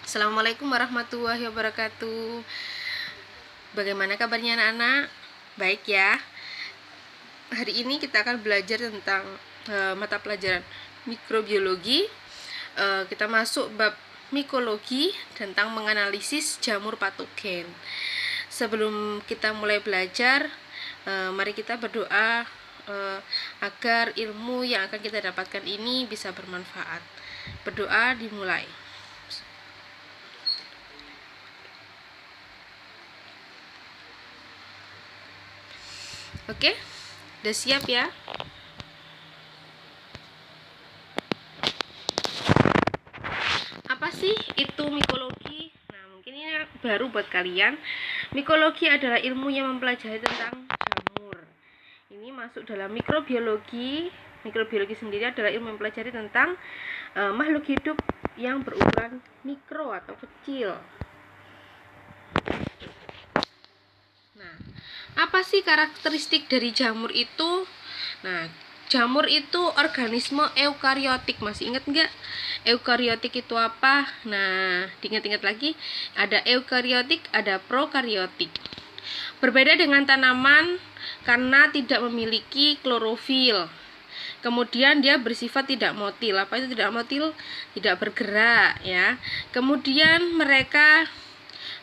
Assalamualaikum warahmatullahi wabarakatuh. Bagaimana kabarnya anak-anak? Baik ya. Hari ini kita akan belajar tentang mata pelajaran mikrobiologi. Kita masuk bab mikologi tentang menganalisis jamur patogen. Sebelum kita mulai belajar, mari kita berdoa agar ilmu yang akan kita dapatkan ini bisa bermanfaat. Berdoa dimulai. Oke, udah siap ya? Apa sih itu mikologi? Nah, mungkin ini baru buat kalian. Mikologi adalah ilmu yang mempelajari tentang jamur. Ini masuk dalam mikrobiologi. Mikrobiologi sendiri adalah ilmu yang mempelajari tentang makhluk hidup yang berukuran mikro atau kecil. Nah, apa sih karakteristik dari jamur itu? Nah, jamur itu organisme eukariotik. Masih ingat nggak? Eukariotik itu apa? Nah, diingat-ingat lagi. Ada eukariotik, ada prokariotik. Berbeda dengan tanaman karena tidak memiliki klorofil. Kemudian dia bersifat tidak motil. Apa itu tidak motil? Tidak bergerak ya. Kemudian mereka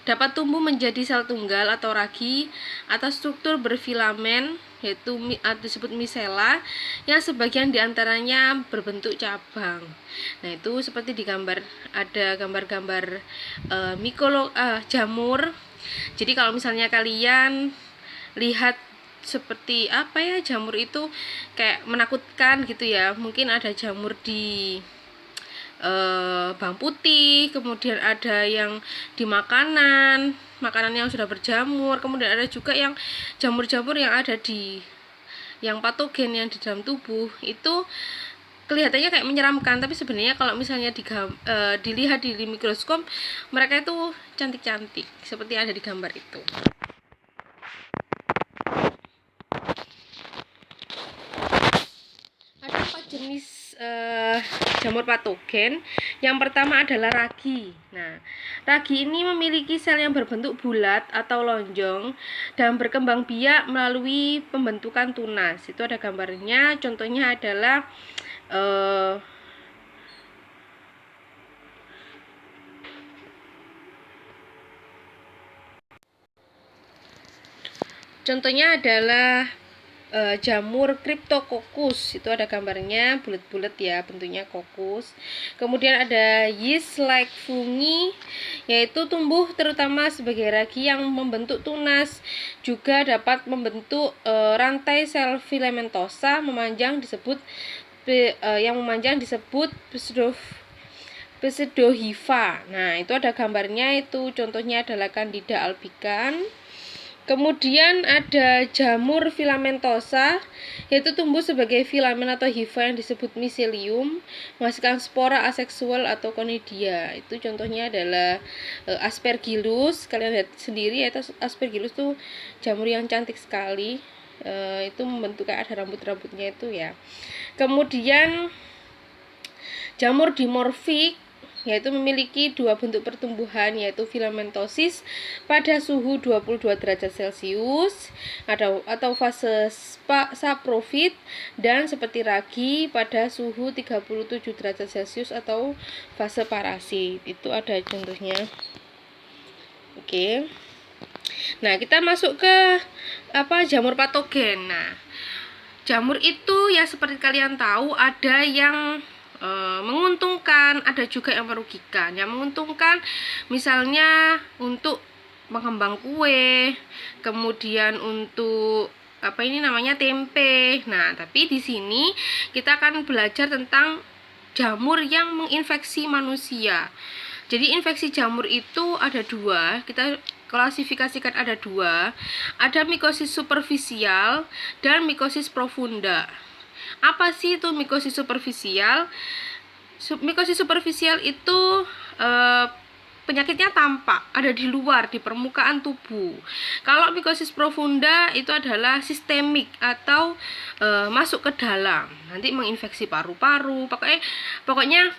dapat tumbuh menjadi sel tunggal atau ragi atau struktur berfilamen yaitu disebut misela yang sebagian diantaranya berbentuk cabang. Nah, itu seperti di gambar, ada gambar-gambar jamur. Jadi kalau misalnya kalian lihat seperti apa ya, jamur itu kayak menakutkan gitu ya. Mungkin ada jamur di bawang putih, kemudian ada yang di makanan yang sudah berjamur, kemudian ada juga yang jamur-jamur yang ada di yang patogen yang di dalam tubuh. Itu kelihatannya kayak menyeramkan, tapi sebenarnya kalau misalnya dilihat di mikroskop, mereka itu cantik-cantik seperti yang ada di gambar itu. Ada 4 jenis jamur patogen. Yang pertama adalah ragi. Nah, ragi ini memiliki sel yang berbentuk bulat atau lonjong dan berkembang biak melalui pembentukan tunas. Itu ada gambarnya. Contohnya adalah jamur Cryptococcus. Itu ada gambarnya, bulat-bulat ya, bentuknya kokus. Kemudian ada yeast like fungi, yaitu tumbuh terutama sebagai ragi yang membentuk tunas, juga dapat membentuk rantai sel filamentosa memanjang disebut Pseudohypha. Nah, itu ada gambarnya, itu contohnya adalah Candida albicans. Kemudian ada jamur filamentosa, yaitu tumbuh sebagai filamen atau hifa yang disebut miselium, menghasilkan spora aseksual atau conidia. Itu contohnya adalah Aspergillus. Kalian lihat sendiri, yaitu Aspergillus tuh jamur yang cantik sekali. Itu membentuk kayak ada rambut-rambutnya itu ya. Kemudian jamur dimorfik, yaitu memiliki dua bentuk pertumbuhan, yaitu filamentosis pada suhu 22 derajat Celcius atau fase saprofit, dan seperti ragi pada suhu 37 derajat Celcius atau fase parasit. Itu ada contohnya. Oke. Nah, kita masuk ke jamur patogen. Nah, jamur itu ya seperti kalian tahu ada yang menguntungkan, ada juga yang merugikan. Yang menguntungkan misalnya untuk mengembang kue, kemudian untuk tempe. Nah, tapi di sini kita akan belajar tentang jamur yang menginfeksi manusia. Jadi infeksi jamur itu ada dua, kita klasifikasikan ada dua. Ada mikosis superficial dan mikosis profunda. Apa sih itu mikosis superficial? Mikosis superficial itu penyakitnya tampak, ada di luar, di permukaan tubuh. Kalau mikosis profunda itu adalah sistemik atau masuk ke dalam, nanti menginfeksi paru-paru. Pokoknya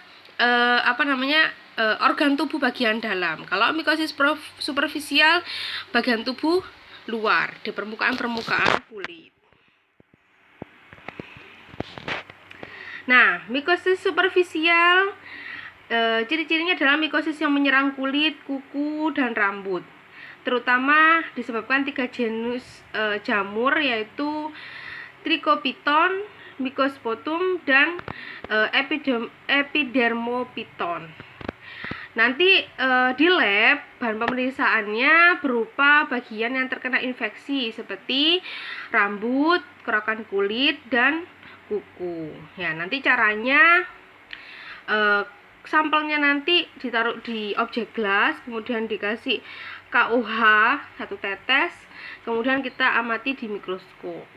organ tubuh bagian dalam. Kalau mikosis superficial bagian tubuh luar di permukaan kulit. Nah, mikosis superficial ciri-cirinya adalah mikosis yang menyerang kulit, kuku, dan rambut. Terutama disebabkan 3 genus jamur, yaitu Trichopiton, Mycospotum, dan Epidermophyton. Nanti di lab bahan pemeriksaannya berupa bagian yang terkena infeksi seperti rambut, kerokan kulit, dan kuku. Ya, nanti caranya sampelnya nanti ditaruh di objek gelas, kemudian dikasih KUH 1 tetes, kemudian kita amati di mikroskop.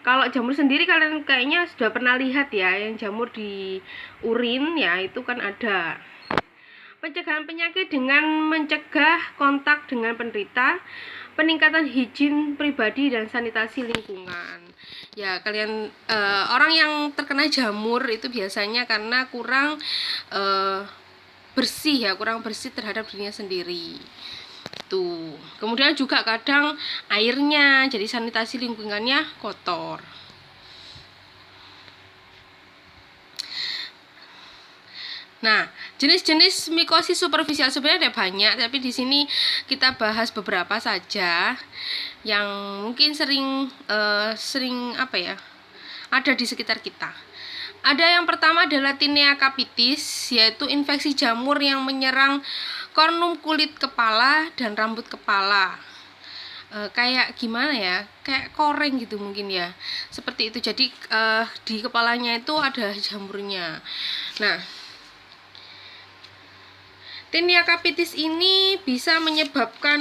Kalau jamur sendiri kalian kayaknya sudah pernah lihat ya, yang jamur di urin ya, itu kan ada. Pencegahan penyakit dengan mencegah kontak dengan penderita, peningkatan higien pribadi dan sanitasi lingkungan. Ya, kalian orang yang terkena jamur itu biasanya karena kurang bersih ya, kurang bersih terhadap dirinya sendiri. Tuh. Kemudian juga kadang airnya, jadi sanitasi lingkungannya kotor. Nah, jenis-jenis mikosis superficial sebenarnya ada banyak, tapi di sini kita bahas beberapa saja yang mungkin sering ada di sekitar kita. Ada yang pertama adalah Tinea capitis, yaitu infeksi jamur yang menyerang kornum kulit kepala dan rambut kepala. Kayak gimana ya, kayak koreng gitu mungkin ya, seperti itu. Jadi di kepalanya itu ada jamurnya. Nah, Tinea capitis ini bisa menyebabkan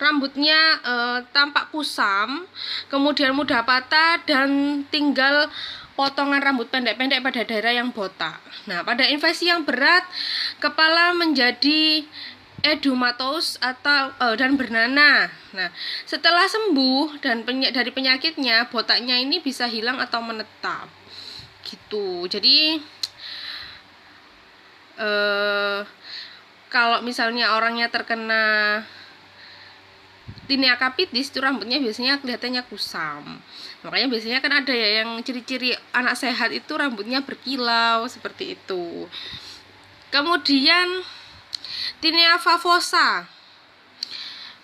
rambutnya tampak kusam, kemudian mudah patah dan tinggal potongan rambut pendek-pendek pada daerah yang botak. Nah, pada infeksi yang berat, kepala menjadi edematous dan bernanah. Nah, setelah sembuh dari penyakitnya, botaknya ini bisa hilang atau menetap. Gitu. Jadi kalau misalnya orangnya terkena Tinea capitis itu rambutnya biasanya kelihatannya kusam. Makanya biasanya kan ada ya yang ciri-ciri anak sehat itu rambutnya berkilau seperti itu. Kemudian Tinea favosa,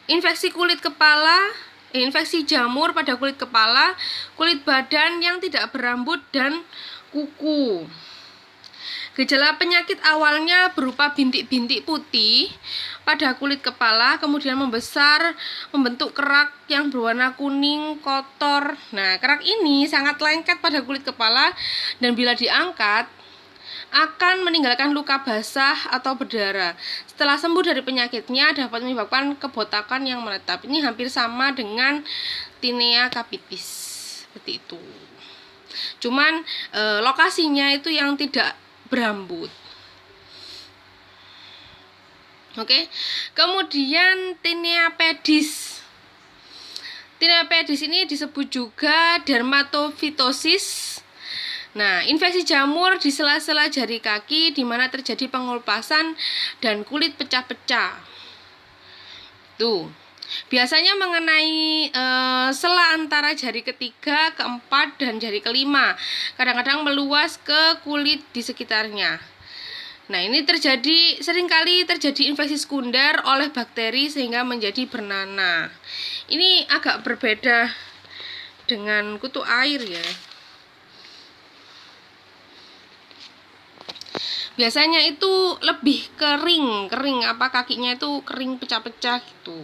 infeksi kulit kepala, infeksi jamur pada kulit kepala, kulit badan yang tidak berambut dan kuku. Gejala penyakit awalnya berupa bintik-bintik putih pada kulit kepala, kemudian membesar, membentuk kerak yang berwarna kuning, kotor. Nah, kerak ini sangat lengket pada kulit kepala dan bila diangkat akan meninggalkan luka basah atau berdarah. Setelah sembuh dari penyakitnya dapat menyebabkan kebotakan yang menetap. Ini hampir sama dengan Tinea capitis, seperti itu. Cuman lokasinya itu yang tidak berambut. Oke. Kemudian Tinea pedis. Tinea pedis ini disebut juga dermatofitosis. Nah, infeksi jamur di sela-sela jari kaki di mana terjadi pengulpasan dan kulit pecah-pecah. Tuh. Biasanya mengenai sela antara jari ketiga, keempat, dan jari kelima. Kadang-kadang meluas ke kulit di sekitarnya. Nah, ini seringkali terjadi infeksi sekunder oleh bakteri sehingga menjadi bernanah. Ini agak berbeda dengan kutu air ya. Biasanya itu lebih kering kakinya itu kering pecah-pecah gitu.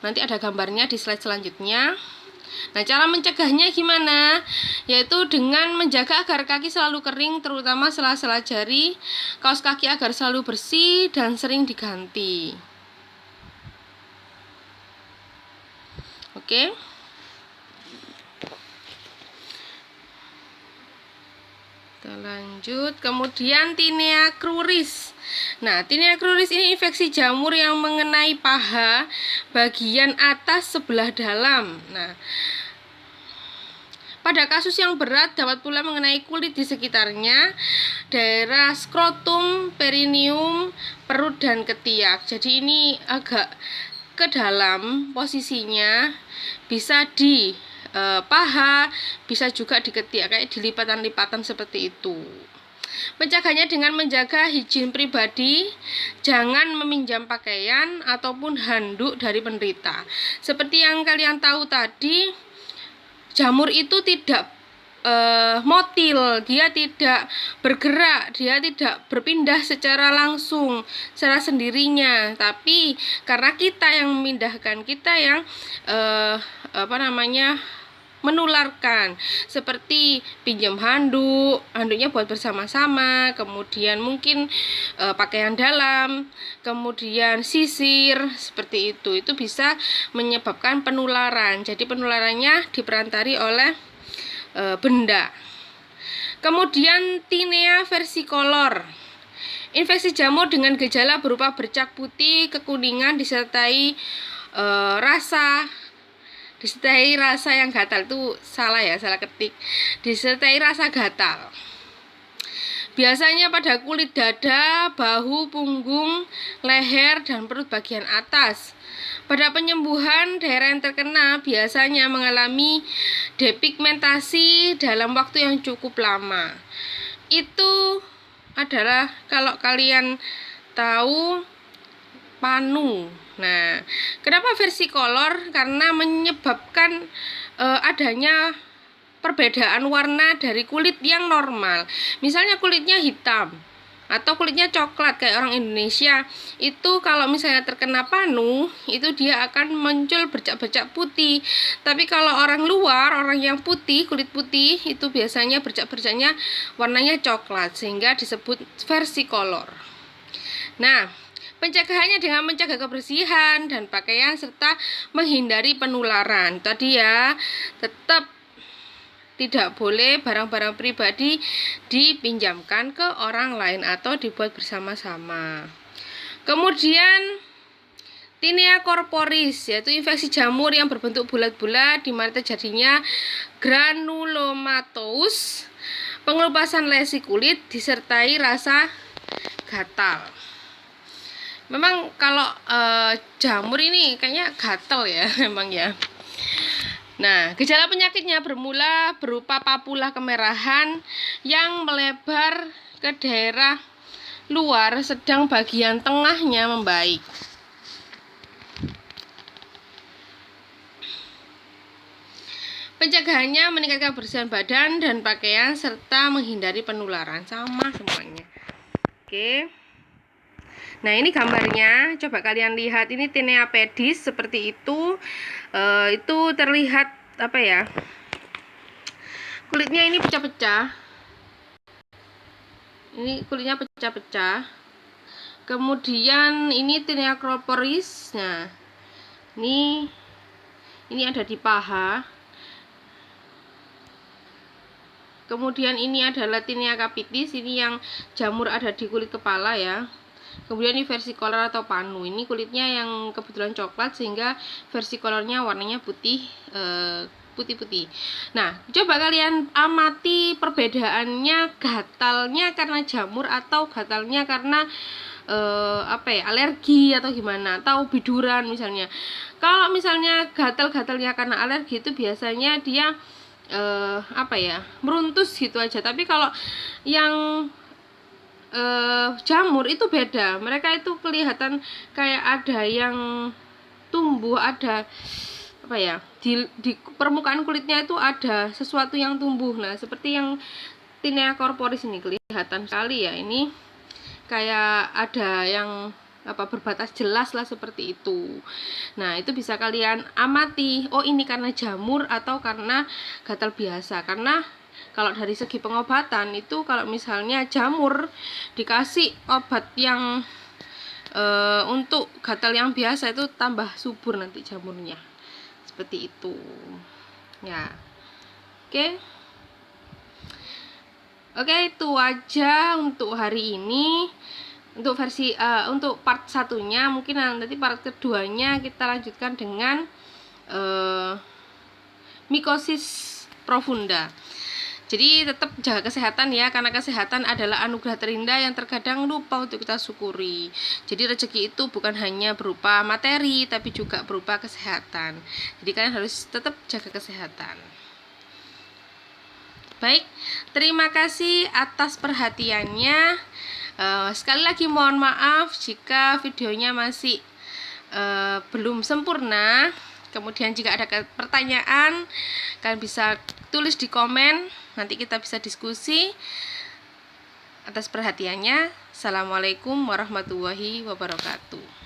Nanti ada gambarnya di slide selanjutnya. Nah, cara mencegahnya gimana? Yaitu dengan menjaga agar kaki selalu kering, terutama sela-sela jari, kaos kaki agar selalu bersih dan sering diganti. Oke. Kita lanjut. Kemudian Tinea cruris. Nah, Tinea cruris ini infeksi jamur yang mengenai paha bagian atas sebelah dalam. Nah, Pada kasus yang berat dapat pula mengenai kulit di sekitarnya, daerah skrotum, perineum, perut dan ketiak. Jadi ini agak ke dalam posisinya, bisa di paha, bisa juga di ketiak, kayak di lipatan-lipatan seperti itu. Mencegahnya dengan menjaga higien pribadi, jangan meminjam pakaian ataupun handuk dari penderita. Seperti yang kalian tahu tadi, jamur itu tidak motil, dia tidak bergerak, dia tidak berpindah secara langsung, secara sendirinya. Tapi karena kita yang memindahkan, kita yang menularkan, seperti pinjam handuknya buat bersama-sama, kemudian mungkin pakaian dalam, kemudian sisir, seperti itu bisa menyebabkan penularan. Jadi penularannya diperantari oleh benda. Kemudian tinea versicolor, infeksi jamur dengan gejala berupa bercak putih, kekuningan disertai rasa yang gatal. Itu salah ketik, disertai rasa gatal. Biasanya pada kulit dada, bahu, punggung, leher, dan perut bagian atas. Pada penyembuhan, daerah yang terkena biasanya mengalami depigmentasi dalam waktu yang cukup lama. Itu adalah kalau kalian tahu panu. Nah, kenapa versicolor? Karena menyebabkan adanya perbedaan warna dari kulit yang normal. Misalnya kulitnya hitam atau kulitnya coklat kayak orang Indonesia, itu kalau misalnya terkena panu, itu dia akan muncul bercak-bercak putih. Tapi kalau orang luar, orang yang putih, kulit putih, itu biasanya bercak-bercaknya warnanya coklat, sehingga disebut versicolor. Nah, pencegahannya dengan menjaga kebersihan dan pakaian serta menghindari penularan. Tadi ya, tetap tidak boleh barang-barang pribadi dipinjamkan ke orang lain atau dibuat bersama-sama. Kemudian tinea corporis, yaitu infeksi jamur yang berbentuk bulat-bulat di mana terjadinya granulomatous, pengelupasan lesi kulit disertai rasa gatal. Memang kalau jamur ini kayaknya gatal ya, memang ya. Nah, gejala penyakitnya bermula berupa papula kemerahan yang melebar ke daerah luar, sedang bagian tengahnya membaik. Pencegahannya meningkatkan kebersihan badan dan pakaian serta menghindari penularan. Sama semuanya. Oke. Nah, ini gambarnya, coba kalian lihat, ini tinea pedis seperti itu. Itu terlihat kulitnya ini pecah-pecah. Ini kulitnya pecah-pecah. Kemudian ini tinea corporis. Nah, ini ada di paha. Kemudian ini adalah tinea capitis, ini yang jamur ada di kulit kepala ya. Kemudian ini versicolor atau panu, ini kulitnya yang kebetulan coklat sehingga versicolornya warnanya putih, putih-putih. Nah, coba kalian amati perbedaannya, gatalnya karena jamur atau gatalnya karena alergi atau gimana, atau biduran misalnya. Kalau misalnya gatal-gatalnya karena alergi itu biasanya dia meruntus gitu aja. Tapi kalau yang jamur itu beda, mereka itu kelihatan kayak ada yang tumbuh, ada di permukaan kulitnya itu ada sesuatu yang tumbuh. Nah, seperti yang tinea corporis ini kelihatan sekali ya, ini kayak ada yang berbatas jelas lah seperti itu. Nah, itu bisa kalian amati, oh ini karena jamur atau karena gatal biasa. Karena kalau dari segi pengobatan itu, kalau misalnya jamur dikasih obat yang untuk gatal yang biasa itu tambah subur nanti jamurnya, seperti itu ya. Oke, itu aja untuk hari ini. Untuk versi untuk part satunya, mungkin nanti part keduanya kita lanjutkan dengan mikosis profunda. Jadi tetap jaga kesehatan ya, karena kesehatan adalah anugerah terindah yang terkadang lupa untuk kita syukuri. Jadi rezeki itu bukan hanya berupa materi, tapi juga berupa kesehatan. Jadi kalian harus tetap jaga kesehatan. Baik, terima kasih atas perhatiannya. Sekali lagi mohon maaf jika videonya masih belum sempurna. Kemudian jika ada pertanyaan, kalian bisa tulis di komen, nanti kita bisa diskusi. Atas perhatiannya, assalamualaikum warahmatullahi wabarakatuh.